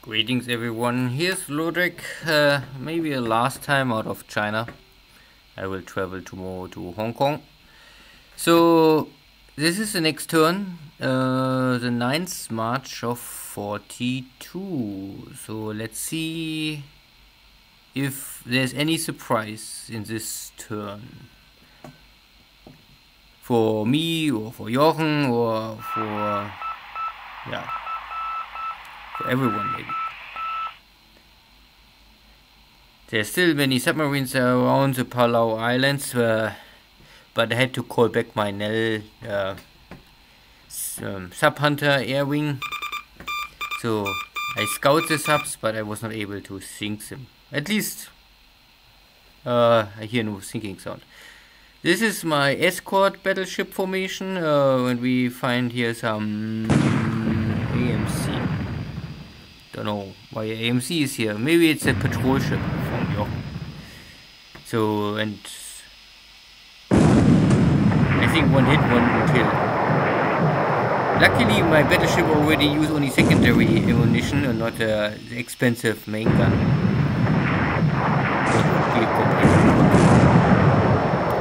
Greetings everyone, here's Lodrik. Maybe a last time out of China. I will travel tomorrow to Hong Kong. So this is the next turn, the 9th March of 42. So let's see if there's any surprise in this turn. For me or for Jochen or for everyone maybe. There's still many submarines around the Palau Islands, but I had to call back my Nell sub-hunter air wing. So I scout the subs, but I was not able to sink them. At least I hear no sinking sound. This is my escort battleship formation, and we find here some AMC. Don't know why AMC is here. Maybe it's a patrol ship from Jochen. So, and I think one hit, one kill. Luckily, my battleship already used only secondary ammunition and not the expensive main gun.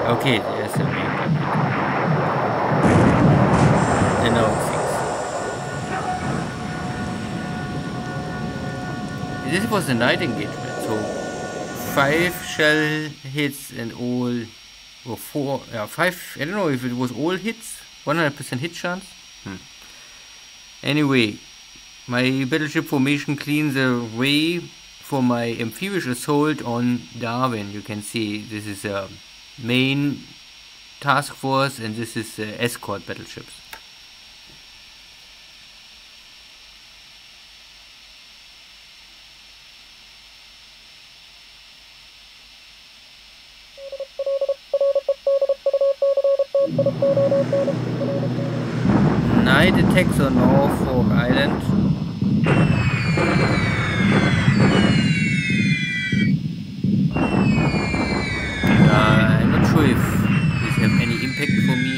Okay, there's a main gun. And now 6. This was a night engagement, so 5 shell hits and all, or 5, I don't know if it was all hits, 100% hit chance. Anyway, my battleship formation cleans the way for my amphibious assault on Darwin. You can see this is a main task force and this is escort battleships. Night attacks on Norfolk Island. I'm not sure if this have any impact for me,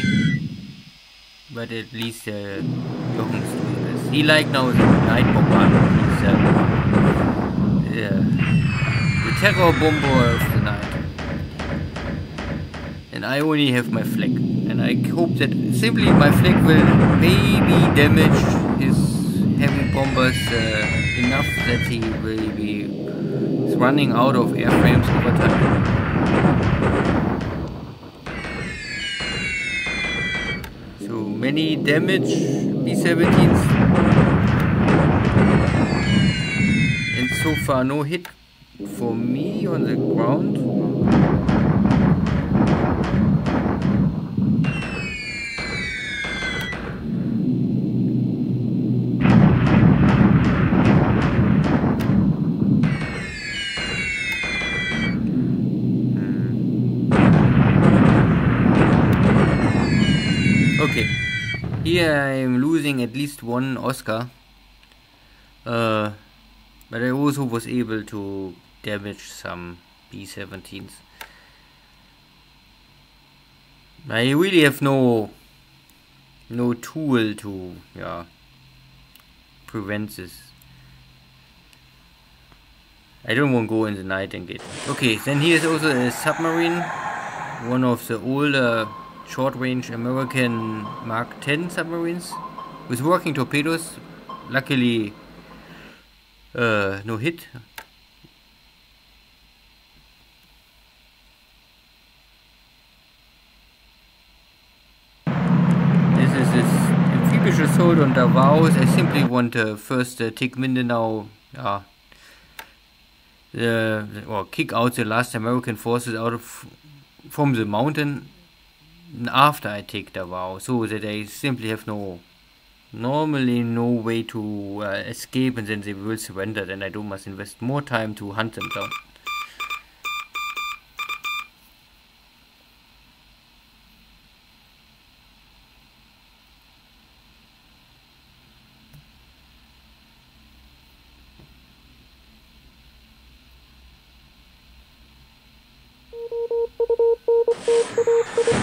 but at least Jochen's doing this. He like now the night bombardment. He's the terror bomber of the night. And I only have my flag, and I hope that simply my flag will maybe damage his heavy bombers enough that he will be running out of airframes over time. So many damage B-17s, and so far no hit for me on the ground. Okay, here I am losing at least one Oscar, but I also was able to damage some B-17s. I really have no tool to prevent this. I don't want to go in the night engagement. Okay, then here's also a submarine, one of the older short-range American Mark 10 submarines with working torpedoes. Luckily, no hit. This is this amphibious assault on Davao. I simply want to first take Mindanao, or kick out the last American forces out from the mountain after I take Davao, so that I simply have normally no way to escape, and then they will surrender. Then I must invest more time to hunt them down.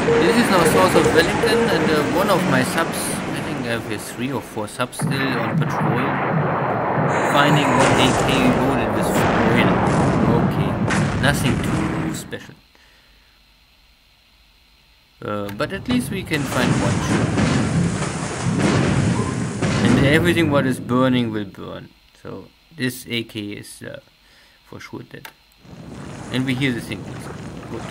This is now south of Wellington, and one of my subs, I think I have 3 or 4 subs still on patrol. finding one AK loaded with oil. Okay, nothing too special. But at least we can find one shot. And everything what is burning will burn. So this AK is for sure dead. And we hear the thing. Good.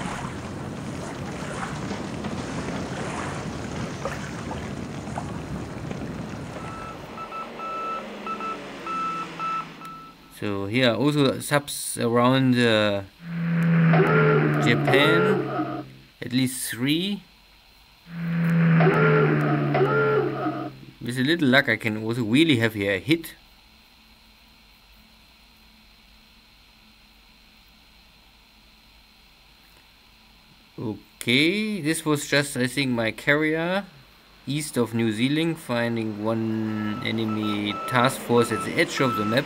So here are also subs around Japan, at least 3. With a little luck I can also really have here a hit. Okay, this was just I think my carrier east of New Zealand finding one enemy task force at the edge of the map.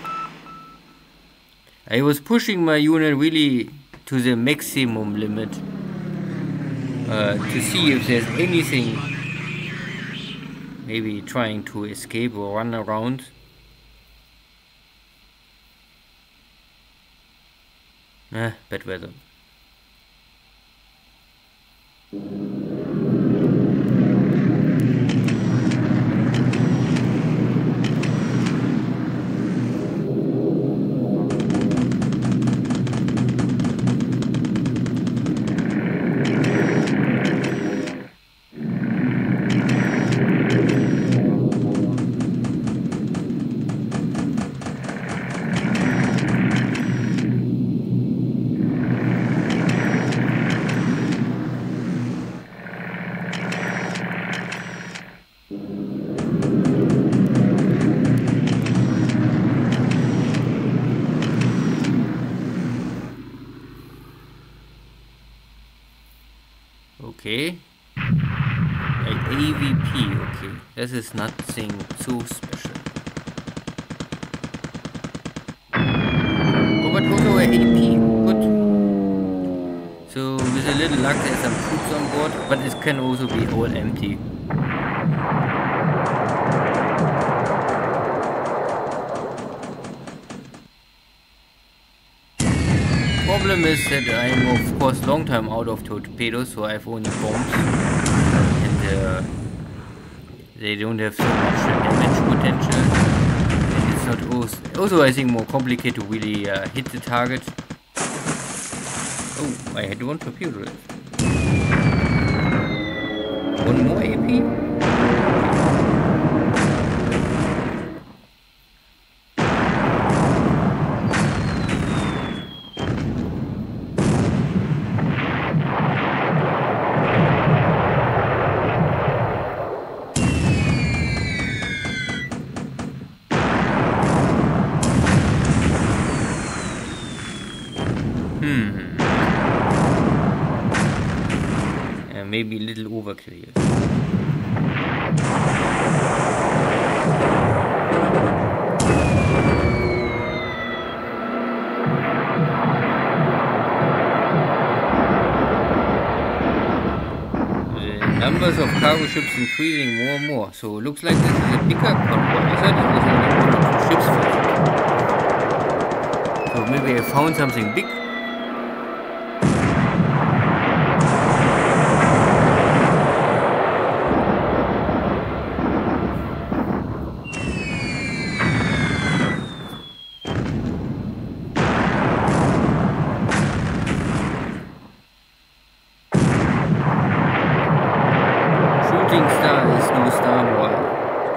I was pushing my unit really to the maximum limit to see if there's anything maybe trying to escape or run around. Bad weather. Okay, like AVP, okay, this is nothing too special. Oh, but also a AP, good. So with a little luck there's some troops on board, but it can also be all empty. Problem is that I'm of course long time out of torpedoes, so I have only bombs, and they don't have so much damage potential. And it's not also I think more complicated to really hit the target. Oh, I had one torpedo left. One more AP? Maybe a little overkill here. The numbers of cargo ships increasing more and more, so it looks like this is a bigger convoy. I thought it was only 1 or 2 ships. So maybe I found something big.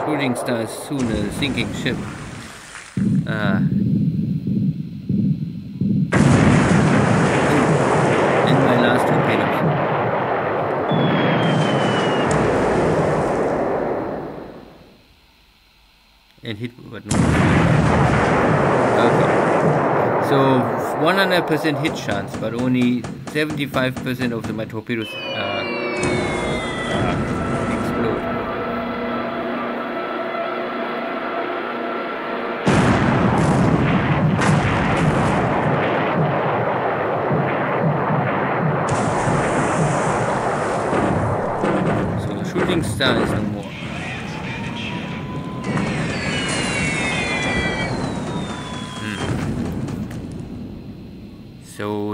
Shooting star is soon a sinking ship. And my last torpedoes. And hit, but no. Okay. So 100% hit chance, but only 75% of my torpedoes explode. Shooting star is no more.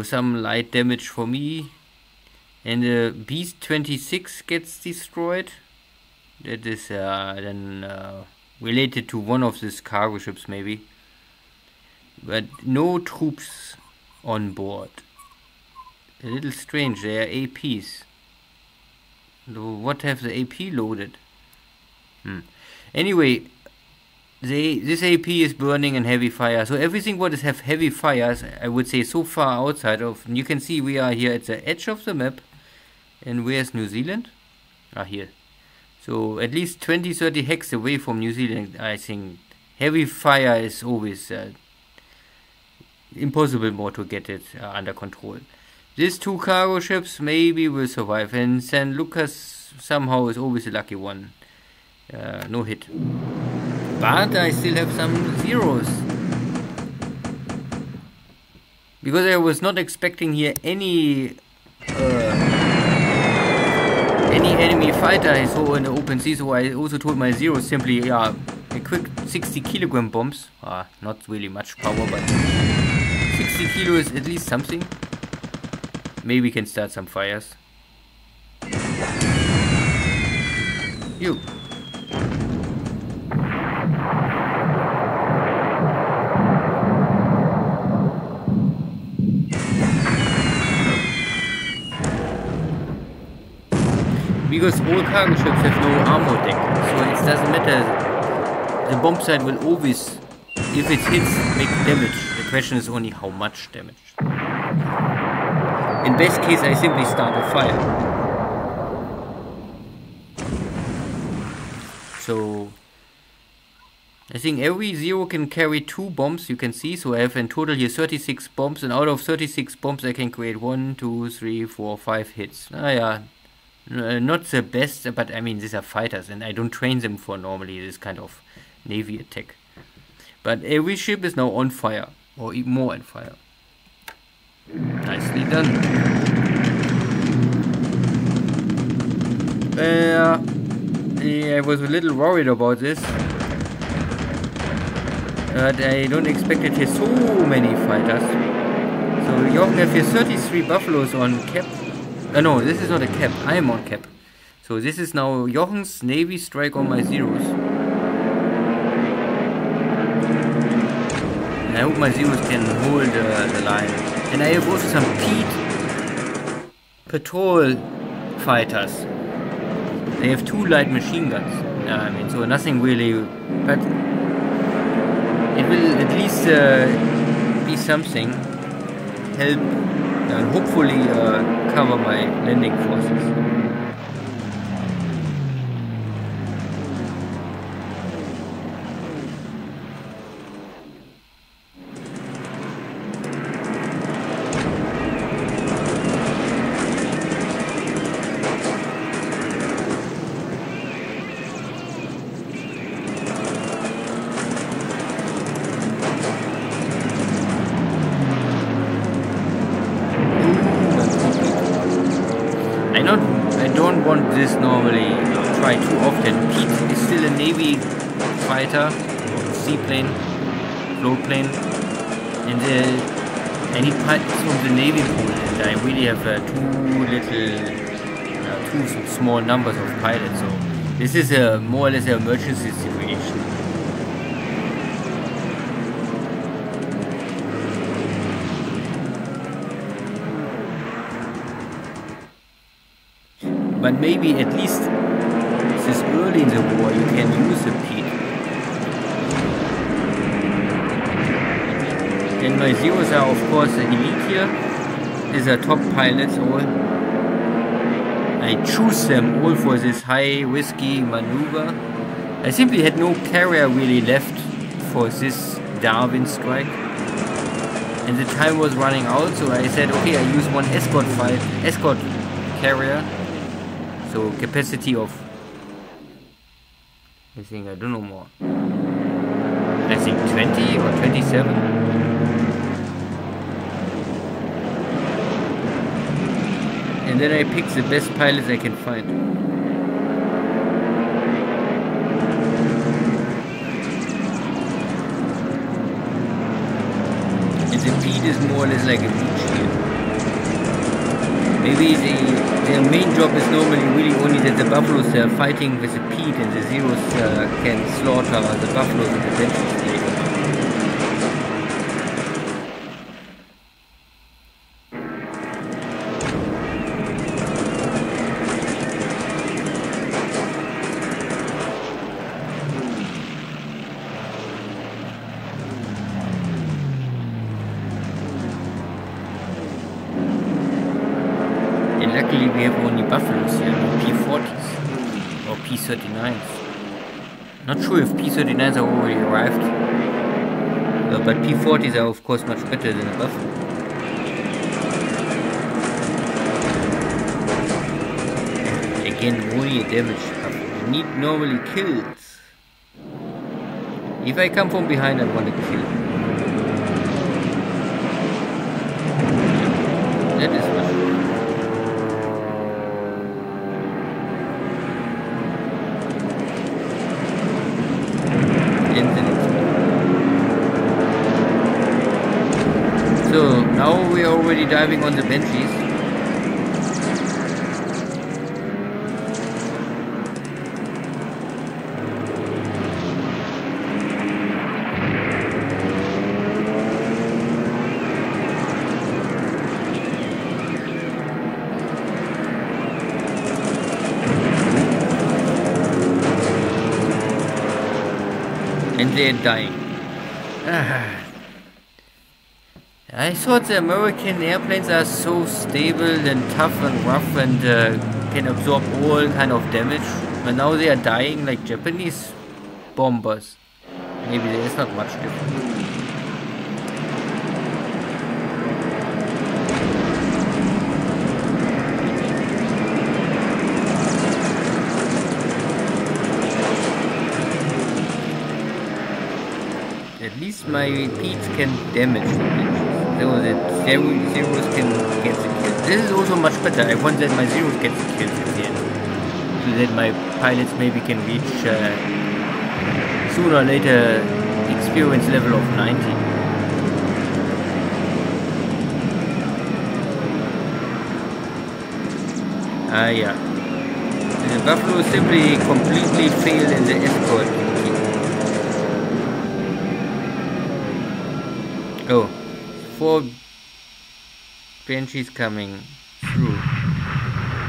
So some light damage for me. And the Beast 26 gets destroyed. That is then related to one of these cargo ships maybe. But no troops on board. A little strange, they are APs. So what have the AP loaded? Anyway, this AP is burning in heavy fire. So everything what is have heavy fires, I would say so far outside of... You can see we are here at the edge of the map. And where's New Zealand? Here. So at least 20-30 hex away from New Zealand, I think heavy fire is always impossible more to get it under control. These two cargo ships maybe will survive, and San Lucas somehow is always a lucky one. No hit. But I still have some zeros. Because I was not expecting here any enemy fighter I saw in the open sea, so I also told my zeros simply, a quick 60 kilogram bombs. Not really much power, but 60 kilo is at least something. Maybe we can start some fires. You. Because all cargo ships have no armor deck, so it doesn't matter. The bomb sight will always, if it hits, make damage. The question is only how much damage. In best case, I simply start a fire. So I think every zero can carry 2 bombs, you can see. So I have in total here 36 bombs, and out of 36 bombs I can create 1, 2, 3, 4, 5 hits. Not the best, but I mean these are fighters and I don't train them for normally this kind of navy attack. But every ship is now on fire, or even more on fire. Nicely done. I was a little worried about this, but I don't expect it here so many fighters. So Jochen have here 33 buffaloes on cap. No, this is not a cap, I am on cap. So this is now Jochen's navy strike on my zeros. And I hope my zeros can hold the line. And I have also some Pete patrol fighters. They have 2 light machine guns. I mean, so nothing really, but it will at least be something. Help and hopefully cover my landing forces. I don't want this normally try too often. Pete is still a navy fighter, seaplane, float plane, and I need pilots from the navy pool, and I really have too small numbers of pilots. So this is more or less an emergency situation. But maybe at least this early in the war you can use a Pete. And my zeros are of course the elite here. These are top pilots all. I choose them all for this high risky maneuver. I simply had no carrier really left for this Darwin strike. And the time was running out, so I said okay, I use one escort carrier. So capacity of, I think, I don't know more. I think 20 or 27. And then I pick the best pilots I can find. And the Pete is more or less like a beach here. Maybe their main job is normally really only that the buffaloes are fighting with the peat and the zeros can slaughter the buffaloes and the benches later. Luckily we have only buffaloes here, no P40s or P39s. Not sure if P39s are already arrived, but P40s are of course much better than a buffalo. Again, only a damage buffalo. I need normally kills. If I come from behind, I want to kill. That is much better. So now we are already diving on the benches. And they're dying. I thought the American airplanes are so stable and tough and rough and can absorb all kind of damage, but now they are dying like Japanese bombers. Maybe there is not much difference. At least my peats can damage the benches, so that zeros can get the kill. This is also much better. I want that my zeros get the kills at the end, so that my pilots maybe can reach sooner or later experience level of 90. Yeah. The buffalo simply completely failed in the escort. Oh, 4 benches coming through.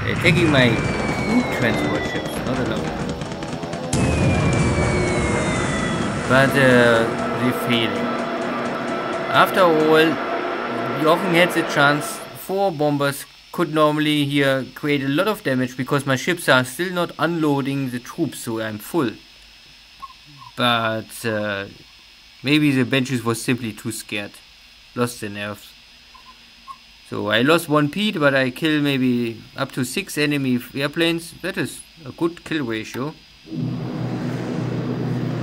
They're taking my food transport ships, not allowed. But they're failing. After all, Jochen had the chance. 4 bombers could normally here create a lot of damage because my ships are still not unloading the troops, so I'm full. But maybe the benches was simply too scared, lost their nerves. So I lost 1 Pete, but I kill maybe up to 6 enemy airplanes. That is a good kill ratio.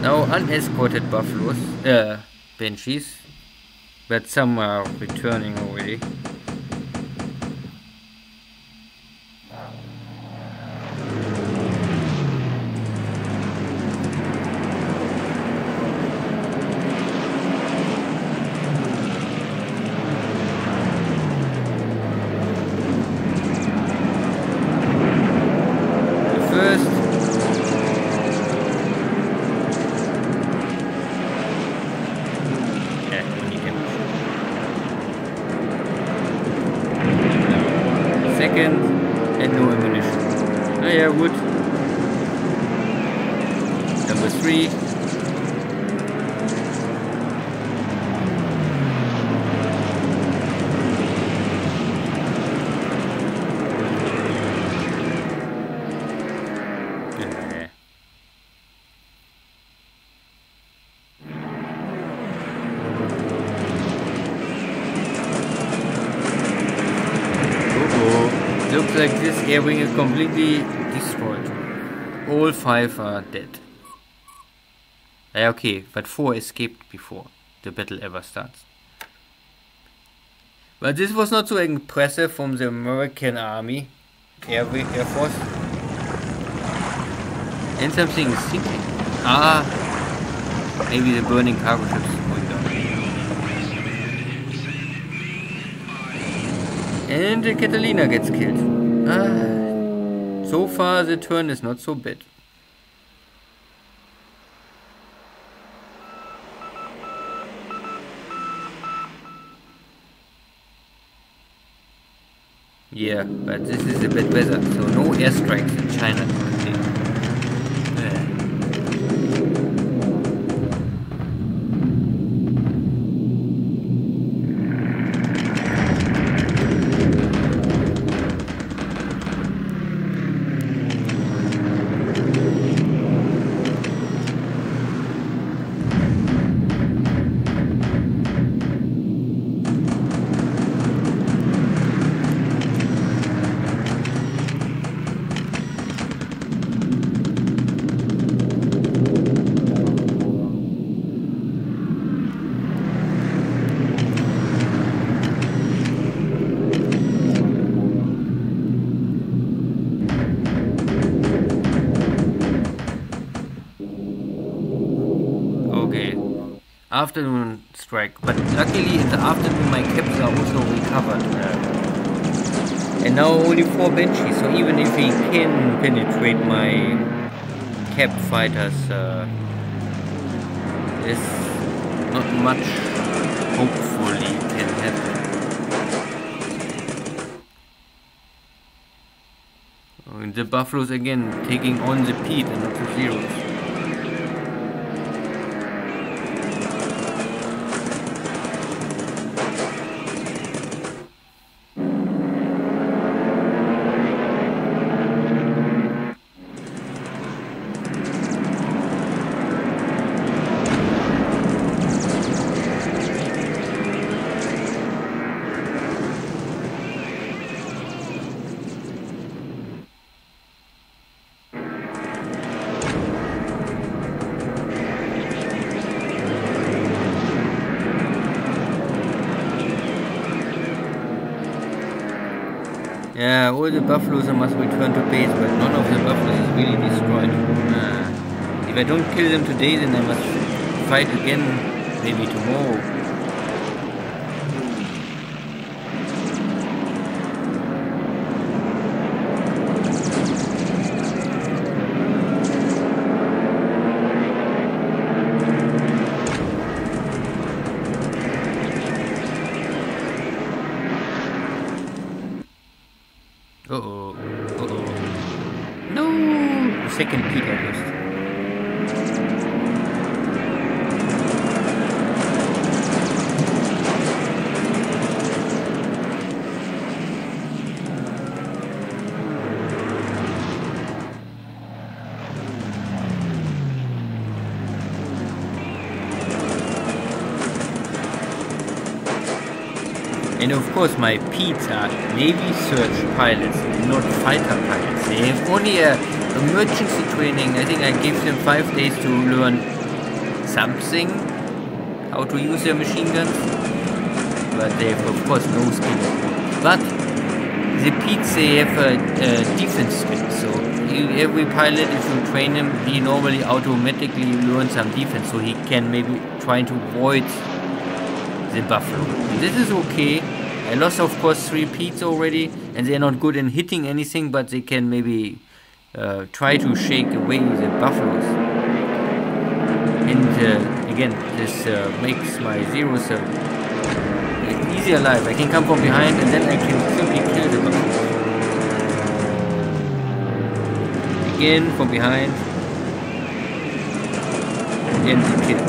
Now unescorted buffaloes, benches, but some are returning already. And no ammunition. Oh yeah, wood. Number 3. Looks like this air wing is completely destroyed. All 5 are dead. Okay, but 4 escaped before the battle ever starts. But this was not so impressive from the American Army, Air Force. And something is sinking. Maybe the burning cargo ships is going down. And Catalina gets killed. So far the turn is not so bad. Yeah, but this is a bit better, so no airstrikes in China. Afternoon strike, but luckily in the afternoon my caps are also recovered. And now only 4 Banshees, so even if he can penetrate my cap fighters, there's not much hopefully can happen. And the Buffaloes again taking on the Pete and not the Zeros. Yeah, all the Buffaloes must return to base, but none of the Buffaloes is really destroyed. If I don't kill them today, then I must fight again, maybe tomorrow. Uh-oh. No! The second peak I lost. And of course my Petes are Navy search pilots, not fighter pilots. They have only a emergency training. I think I gave them 5 days to learn something, how to use their machine guns. But they have of course no skill. But the Petes, they have a defense skill. So every pilot, if you train him, he normally automatically learns some defense. So he can maybe try to avoid the Buffalo. This is okay. I lost of course 3 Petes already, and they're not good in hitting anything, but they can maybe try to shake away the Buffaloes. And again, this makes my Zeros easier alive. I can come from behind and then I can simply kill the Buffaloes. Again from behind and the kill.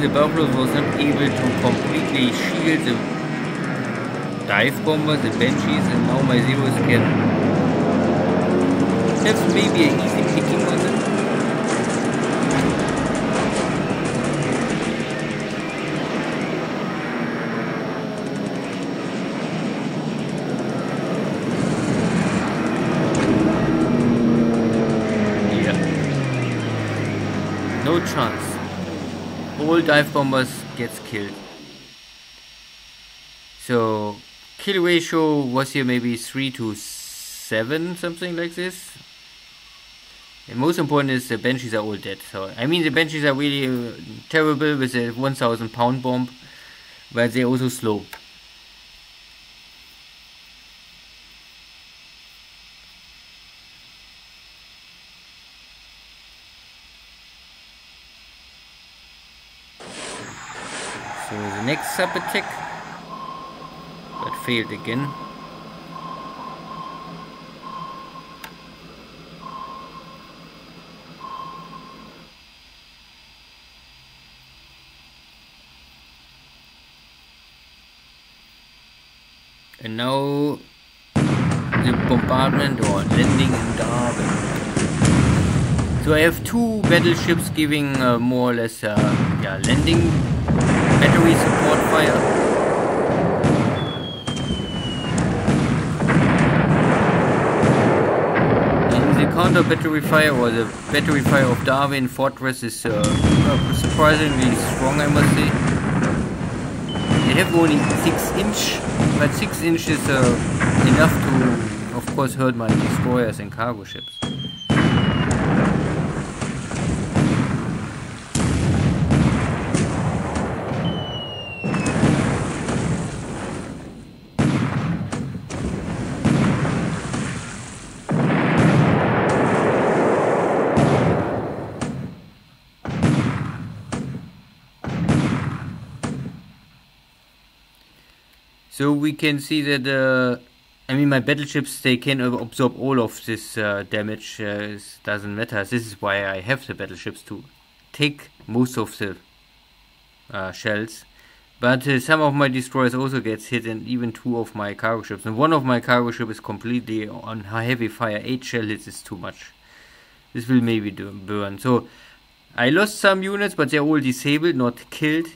the Buffalo was not able to completely shield the dive bombers, the Banshees, and now my Zeros can have maybe an easy picking on them. No chance. All dive bombers gets killed. So kill ratio was here maybe 3 to 7, something like this. And most important is the Banshees are all dead. So I mean the Banshees are really terrible with a 1000 pound bomb, but they're also slow. So the next sub attack, but failed again. And now the bombardment or landing in Darwin. So I have 2 battleships giving more or less landing battery support fire. And the counter battery fire or the battery fire of Darwin Fortress is surprisingly strong, I must say. They have only 6-inch, but 6 inches is enough to, of course, hurt my destroyers and cargo ships. So we can see that, I mean, my battleships, they can absorb all of this damage, it doesn't matter. This is why I have the battleships to take most of the shells. But some of my destroyers also gets hit, and even 2 of my cargo ships. And 1 of my cargo ships is completely on heavy fire. 8 shell hits is too much. This will maybe burn. So I lost some units, but they're all disabled, not killed.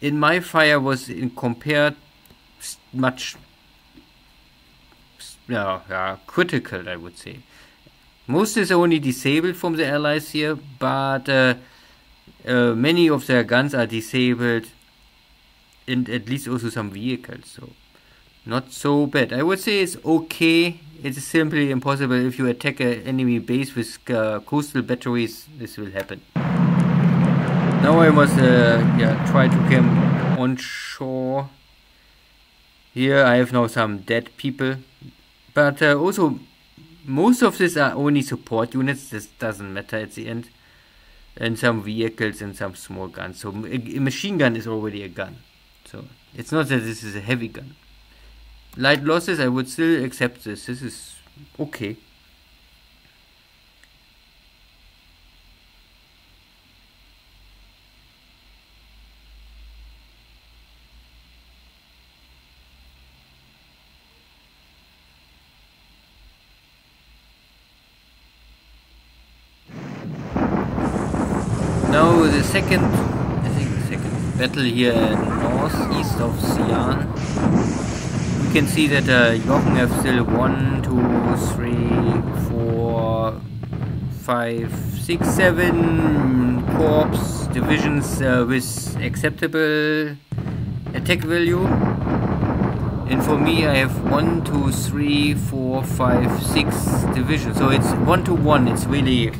In my fire was compared much critical, I would say. Most is only disabled from the allies here, but many of their guns are disabled, and at least also some vehicles, so not so bad. I would say it's okay. It's simply impossible. If you attack an enemy base with coastal batteries, this will happen. Now I must try to camp on shore. Here I have now some dead people, but also most of these are only support units. This doesn't matter at the end, and some vehicles and some small guns. So a machine gun is already a gun, so it's not that this is a heavy gun. Light losses, I would still accept this. This is okay. Now the second battle here northeast of Xi'an. You can see that Jochen have still 1, 2, 3, 4, 5, 6, 7 corps divisions with acceptable attack value. And for me I have 1, 2, 3, 4, 5, 6 divisions. So it's 1 to 1. It's really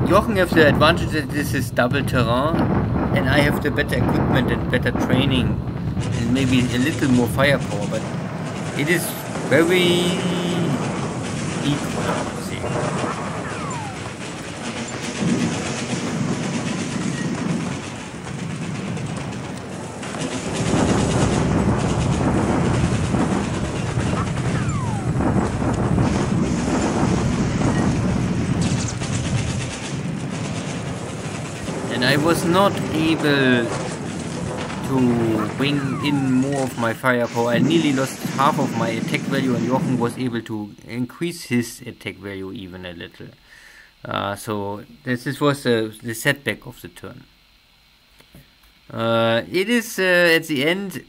Jochen have the advantage that this is double terrain, and I have the better equipment and better training and maybe a little more firepower, but it is very equal, I would say. was not able to bring in more of my firepower. I nearly lost half of my attack value, and Jochen was able to increase his attack value even a little. So this was the setback of the turn. It is at the end,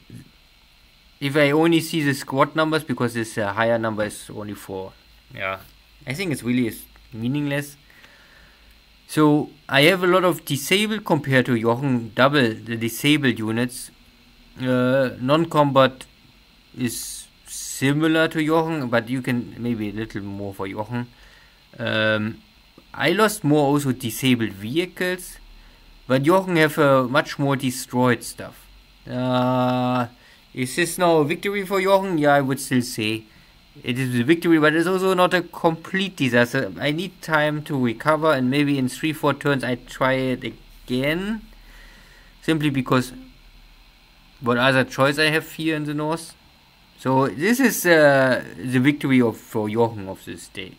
if I only see the squad numbers, because this higher number is only 4. Yeah, I think it's really meaningless. So I have a lot of disabled compared to Jochen, double the disabled units. Non-combat is similar to Jochen, but you can maybe a little more for Jochen. I lost more also disabled vehicles, but Jochen have much more destroyed stuff. Is this now a victory for Jochen? Yeah, I would still say it is a victory, but it's also not a complete disaster. I need time to recover, and maybe in 3-4 turns I try it again. Simply because what other choice I have here in the north. So this is the victory for Jochen of this day.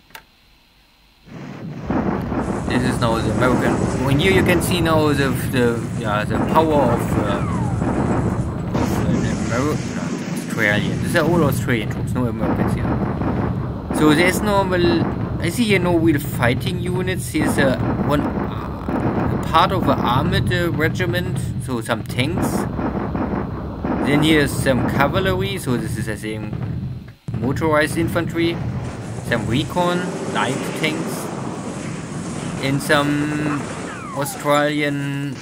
This is now the American. When here you can see now the power of Australian. These are all Australian troops, no Americans here. So there's normal. I see here no real fighting units. Here's a part of an armored regiment, so some tanks. Then here's some cavalry, so this is the same motorized infantry, some recon, light tanks, and some Australian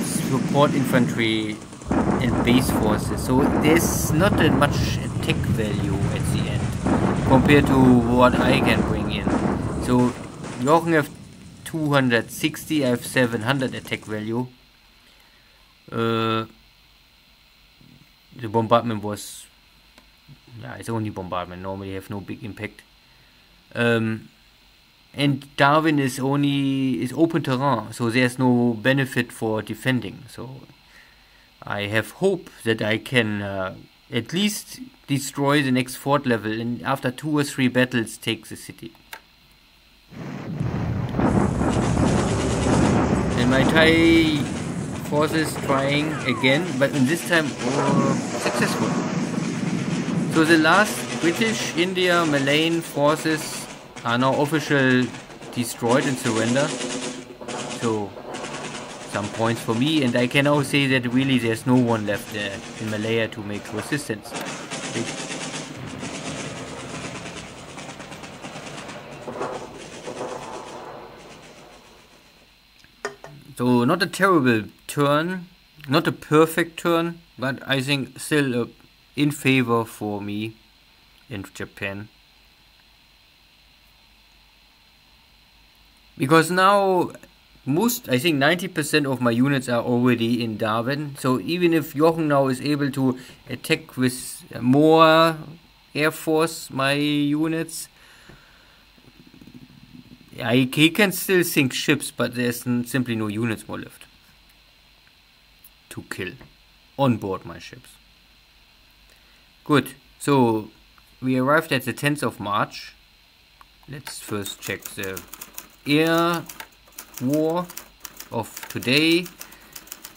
support infantry and base forces. So there's not that much attack value at the end compared to what I can bring in. So Jochen have 260, I have 700 attack value. The bombardment was, it's only bombardment, normally have no big impact. And Darwin is open terrain, so there's no benefit for defending. So I have hope that I can at least destroy the next fort level, and after 2 or 3 battles take the city. And my Thai forces trying again, but in this time successful. So the last British, India, Malayan forces are now officially destroyed and surrender. So some points for me, and I can now say that really there's no one left in Malaya to make resistance. So not a terrible turn, not a perfect turn, but I think still in favor for me in Japan. Because now I think 90% of my units are already in Darwin. So even if Jochen now is able to attack with more Air Force, my units, he can still sink ships, but there's simply no units more left to kill on board my ships. Good. So we arrived at the 10th of March. Let's first check the air war of today.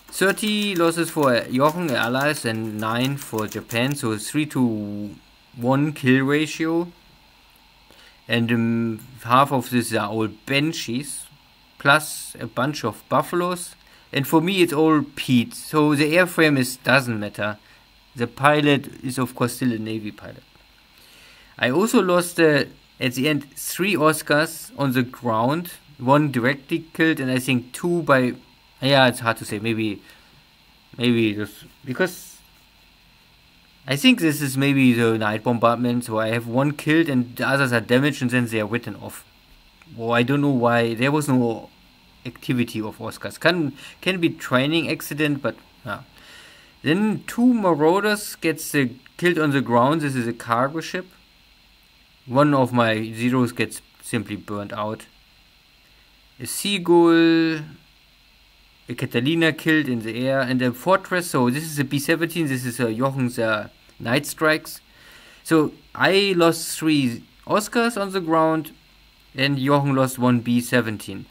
30 losses for Jochen allies and 9 for Japan, so 3-to-1 kill ratio. And half of this are all Banshees, plus a bunch of Buffaloes. And for me it's all Pete, so the airframe doesn't matter. The pilot is of course still a Navy pilot. I also lost at the end 3 Oscars on the ground. 1 directly killed, and I think 2 by... Yeah, it's hard to say. Maybe just because I think this is maybe the night bombardment. So I have 1 killed, and the others are damaged, and then they are written off. Well, I don't know why there was no activity of Oscars. Can be training accident, but yeah. Then 2 Marauders gets killed on the ground. This is a cargo ship. 1 of my Zeros gets simply burnt out. A Seagull, a Catalina killed in the air, and a Fortress. So this is a B-17. This is Jochen's Night Strikes. So I lost 3 Oscars on the ground, and Jochen lost 1 B-17.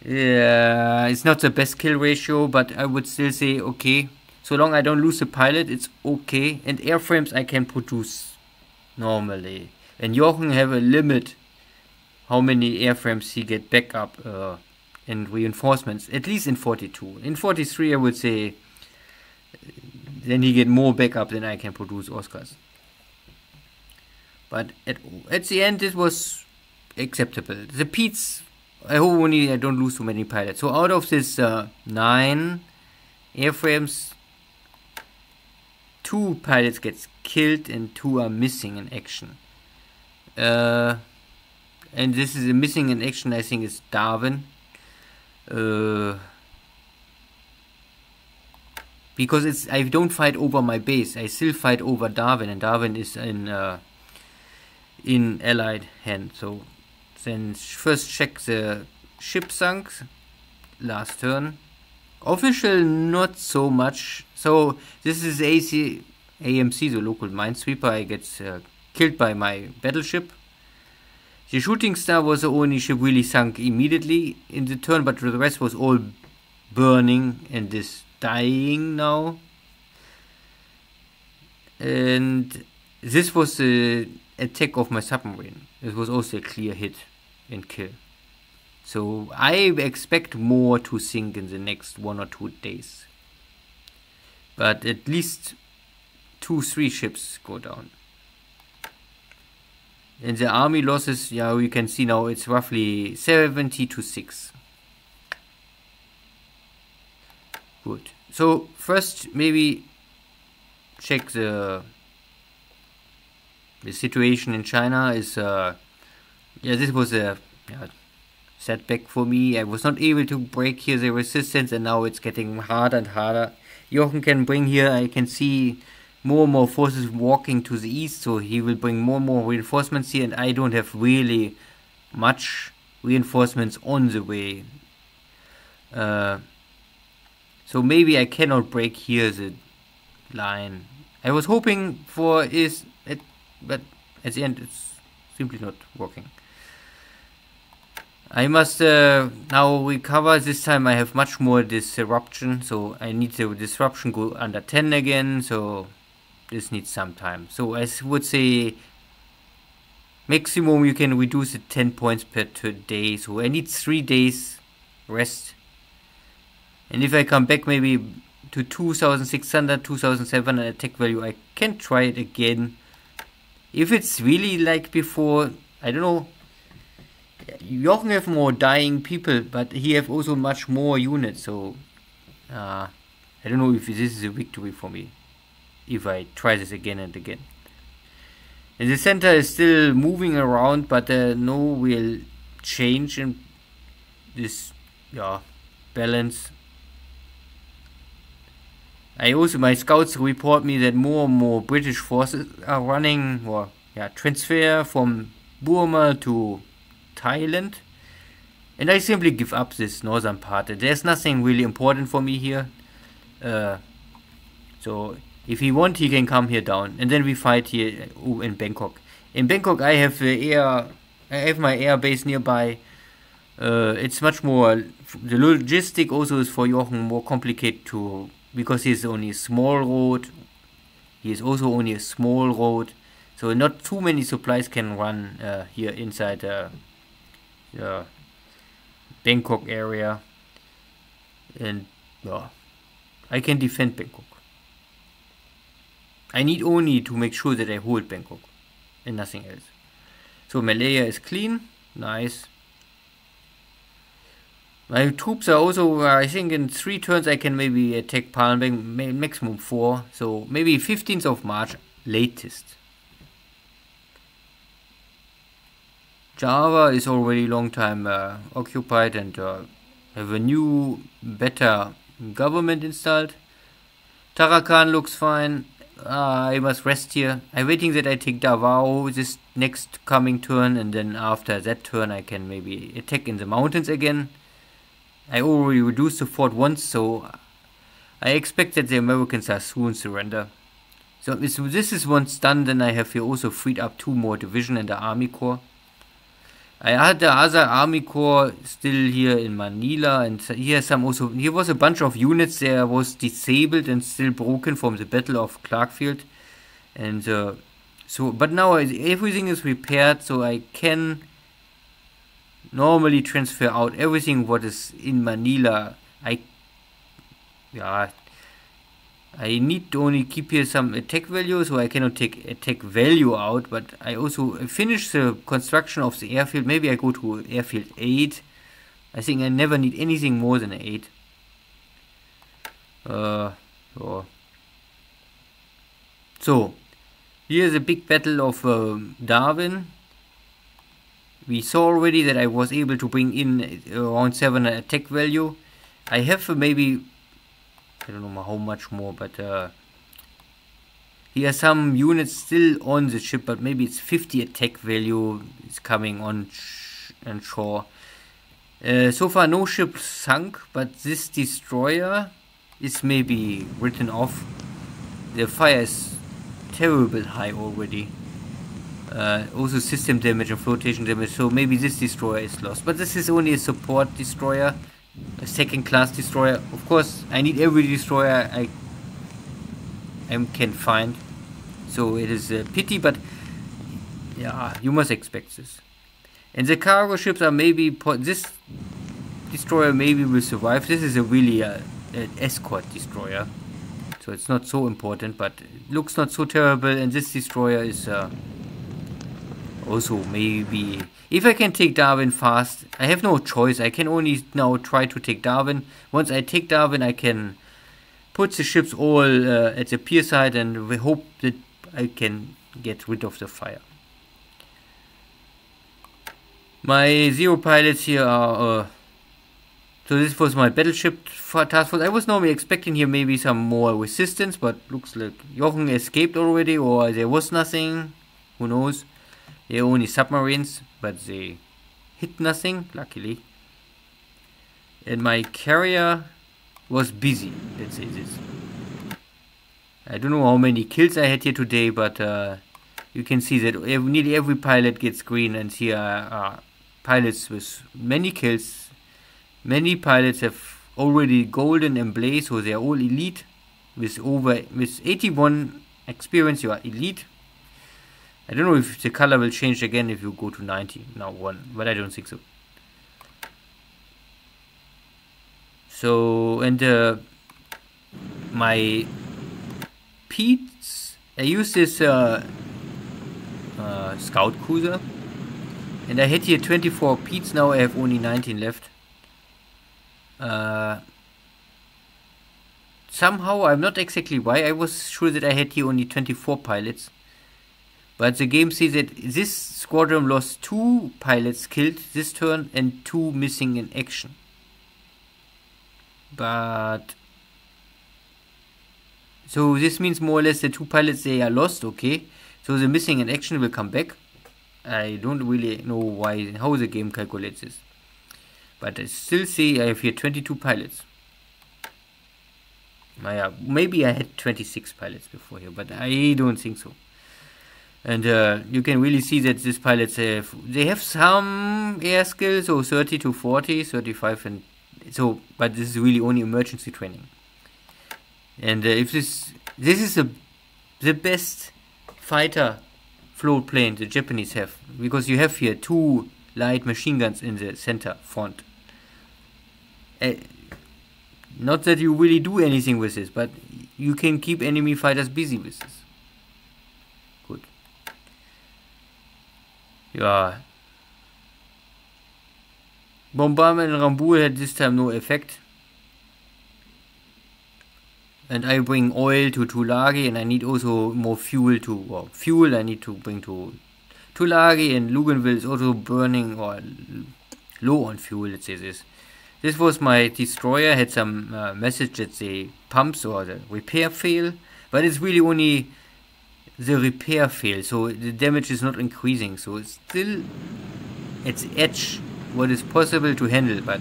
Yeah, it's not the best kill ratio, but I would still say okay. So long I don't lose the pilot, it's okay. And airframes I can produce normally. And Jochen have a limit how many airframes he get back up and reinforcements, at least in 42. In 43 I would say then he get more backup than I can produce Oscars. But at the end it was acceptable. The Pete's, I hope only I don't lose too many pilots. So out of this 9 airframes, 2 pilots gets killed and 2 are missing in action. And this is a missing in action, I think is Darwin. Because I don't fight over my base, I still fight over Darwin, and Darwin is in Allied hand. So then first check the ship sunk, last turn. Official not so much. So this is AMC, the local minesweeper. I get killed by my battleship. The shooting star was the only ship really sunk immediately in the turn, but the rest was all burning and is dying now. And this was the attack of my submarine. It was also a clear hit and kill. So I expect more to sink in the next 1 or 2 days. But at least 2-3 ships go down. And the army losses, yeah, we can see now it's roughly 70 to 6. Good. So first maybe check the situation in China is this was a setback for me. I was not able to break here the resistance, and now it's getting harder and harder. Jochen can bring here, I can see more and more forces walking to the east, so he will bring more and more reinforcements here, and I don't have really much reinforcements on the way. So maybe I cannot break here the line. I was hoping for but at the end it's simply not working. I must now recover. This time I have much more disruption, so I need the disruption go under 10 again, so this needs some time. So I would say maximum you can reduce it 10 points per day, so I need 3 days rest. And if I come back maybe to 2600, 2700 attack value, I can try it again. If it's really like before, I don't know. Jochen have more dying people, but he have also much more units, so I don't know if this is a victory for me if I try this again and again. And the center is still moving around, but no real change in this balance. My scouts report me that more and more British forces are running or transfer from Burma to Thailand, and I simply give up this northern part. There's nothing really important for me here, so if he wants, he can come here down, and then we fight here in Bangkok. In Bangkok I have my air base nearby. It's much more, the logistic also is for Jochen more complicated to, because he's only a small road. He is also only a small road, so not too many supplies can run here inside the Bangkok area, and I can defend Bangkok. I need only to make sure that I hold Bangkok and nothing else. So Malaya is clean, nice. My troops are also, I think in 3 turns I can maybe attack Palembang, maximum 4, so maybe 15th of March latest. Java is already long time occupied and have a new, better government installed. Tarakan looks fine. I must rest here. I'm waiting that I take Davao this next coming turn, and then after that turn I can maybe attack in the mountains again. I already reduced the fort once, so I expect that the Americans are soon surrender. So if this is once done, then I have here also freed up 2 more division and the army corps. I had the other army corps still here in Manila, and here some also. Here was a bunch of units there was disabled and still broken from the Battle of Clarkfield, and so. But now everything is repaired, so I can normally transfer out everything what is in Manila. I need to only keep here some attack value, so I cannot take attack value out, but I also finish the construction of the airfield. Maybe I go to airfield 8. I think I never need anything more than 8. So, here's a big battle of Darwin. We saw already that I was able to bring in around 7 attack value. I have maybe... I don't know how much more, but here are some units still on the ship, but maybe it's 50 attack value is coming on shore. So far no ship sunk, but this destroyer is maybe written off. The fire is terrible high already. Also system damage and flotation damage, so maybe this destroyer is lost. But this is only a support destroyer. A second class destroyer. Of course, I need every destroyer I can find, so it is a pity, but yeah, you must expect this. And the cargo ships are maybe this destroyer maybe will survive. This is a really an escort destroyer, so it's not so important, but it looks not so terrible. And this destroyer is also maybe, if I can take Darwin fast, I have no choice. I can only now try to take Darwin. Once I take Darwin, I can put the ships all at the pier side, and we hope that I can get rid of the fire. My 0 pilots here are... so this was my battleship task force. I was normally expecting here maybe some more resistance, but looks like Jochen escaped already, or there was nothing. Who knows? They're only submarines, but they hit nothing, luckily. And my carrier was busy, let's say this. I don't know how many kills I had here today, but you can see that nearly every pilot gets green, and here are pilots with many kills. Many pilots have already golden emblem, so they are all elite. With 81 experience, you are elite. I don't know if the color will change again if you go to 90 now 1, but I don't think so. So, and my Pete's, I use this scout cruiser, and I had here 24 Pete's. Now I have only 19 left. Somehow, I'm not exactly why, I was sure that I had here only 24 pilots. But the game says that this squadron lost 2 pilots killed this turn and 2 missing in action. But... so this means more or less the 2 pilots, they are lost, okay. So the missing in action will come back. I don't really know how the game calculates this. But I still see I have here 22 pilots. Maybe I had 26 pilots before here, but I don't think so. And you can really see that these pilots have some air skills, so 30 to 40, 35, and so, but this is really only emergency training. And if this is the best fighter float plane the Japanese have, because you have here 2 light machine guns in the center front. Not that you really do anything with this, but you can keep enemy fighters busy with this. Good. Yeah. Bombardment and Rambur had this time no effect. And I bring oil to Tulagi, and I need also more fuel fuel I need to bring to Tulagi, and Luganville is also burning or low on fuel, let's say this. This was my destroyer, had some message that the pumps or the repair fail, but it's really only the repair fail, so the damage is not increasing, so it's still its edge what is possible to handle, but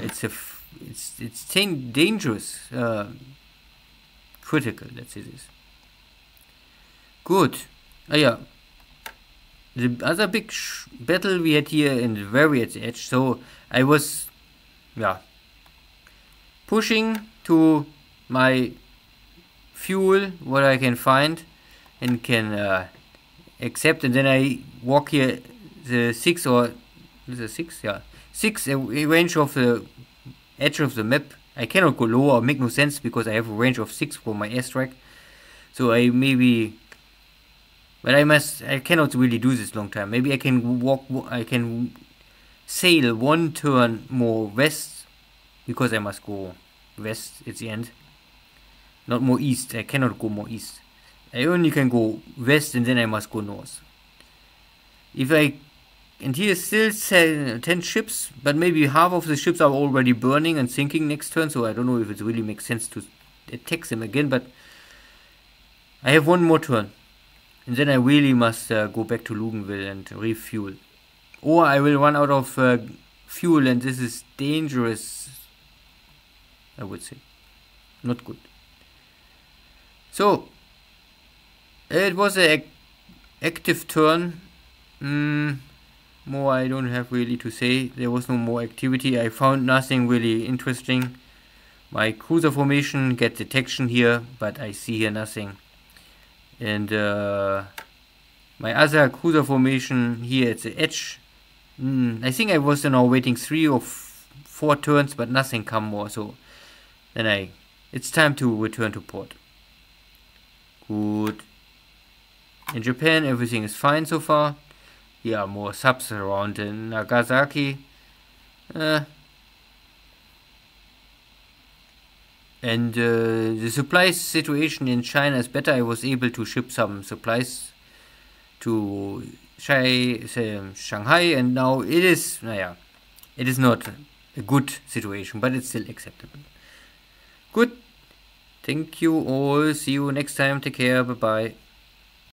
it's dangerous, critical, let's say this. Good. Yeah. the other big battle we had here in the very at the edge. So I was, yeah, pushing to my fuel what I can find and can accept, and then I walk here the 6 or is it 6? Yeah, 6 range of the edge of the map. I cannot go lower, make no sense because I have a range of 6 for my airstrike. So I maybe, but I cannot really do this long time. Maybe I can sail one turn more west because I must go west at the end. Not more east, I cannot go more east. I only can go west and then I must go north. And here still 10 ships, but maybe half of the ships are already burning and sinking next turn, so I don't know if it really makes sense to attack them again, but I have one more turn. And then I really must go back to Luganville and refuel. Or I will run out of fuel, and this is dangerous, I would say. Not good. So, it was an active turn. More I don't have really to say. There was no more activity. I found nothing really interesting. My cruiser formation get detection here, but I see here nothing. And my other cruiser formation here at the edge. I think I was now waiting 3 or 4 turns, but nothing come more. So then it's time to return to port. Good. In Japan, everything is fine so far. Here are more subs around in Nagasaki. And the supply situation in China is better. I was able to ship some supplies to Shanghai, and now it is not a good situation, but it's still acceptable. Good. Thank you all. See you next time. Take care. Bye bye.